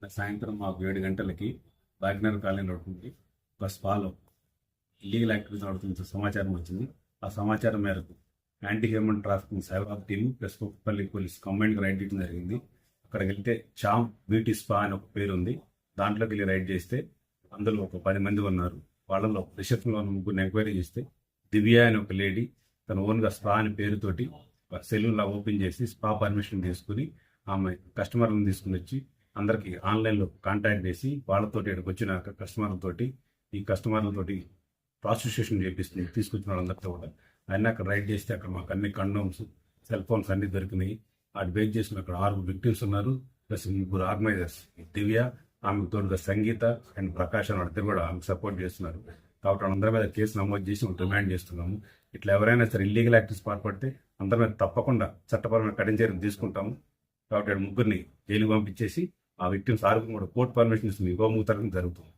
సాయంత్రం మాకు 7 గంటలకి భాగ్యనగర్ కాలనీ ఉంటుంది ఒక స్పాలో ఇల్లీగల్ యాక్టివిటీస్ నడుతున్న సమాచారం వచ్చింది. ఆ సమాచారం మేరకు anti human trafficking cyber team plus కుక్కపల్లి పోలీస్ కంబైన్డ్గా రైడ్ చేయడం జరిగింది. అక్కడికి వెళ్తే చామ్ బ్యూటీ స్పా అని ఒక పేరు ఉంది. దాంట్లోకి వెళ్ళి రైడ్ చేస్తే అందులో ఒక 10 మంది ఉన్నారు. వాళ్ళలో రిసెప్షన్లో ముగ్గురిని ఎంక్వైరీ చేస్తే దివ్య అని ఒక లేడీ తన ఓన్గా స్పా అనే పేరుతోటి సెలూన్లా ఓపెన్ చేసి స్పా పర్మిషన్ తీసుకుని ఆమె కస్టమర్లను తీసుకుని వచ్చి అందరికి ఆన్లైన్లో కాంటాక్ట్ చేసి వాళ్ళతోటి ఇక్కడికి వచ్చినాక ఈ కస్టమర్లతోటి ప్రాస్టిట్యూషన్ చేపిస్తుంది. తీసుకొచ్చిన వాళ్ళందరితో కూడా ఆయన అక్కడ రైడ్ చేస్తే అక్కడ మాకు అన్ని కండోమ్స్, సెల్ ఫోన్స్ అన్ని దొరికినాయి. వాటి బేక్ చేసుకుని అక్కడ 6 విక్టిమ్స్ ఉన్నారు, ప్లస్ 3 ఆర్గనైజర్స్. దివ్య, ఆమెకు తోడుగా సంగీత అండ్ ప్రకాష్ అని వాళ్ళిద్దరు కూడా ఆమెకు సపోర్ట్ చేస్తున్నారు. కాబట్టి వాళ్ళందరి మీద కేసు నమోదు చేసి రిమాండ్ చేస్తున్నాము. ఇట్లా ఎవరైనా సరే ఇల్లీగల్ యాక్టివిటీస్ పాల్పడితే అందరి మీద తప్పకుండా చట్టపరమైన కఠిన చర్యలు తీసుకుంటాము. కాబట్టి ముగ్గురిని జైలుకు పంపించేసి ఆ విక్టిమ్స్ 6 కూడా కోర్టు పర్మిషన్ ఇస్తుంది. యుగమూతరం జరుగుతుంది.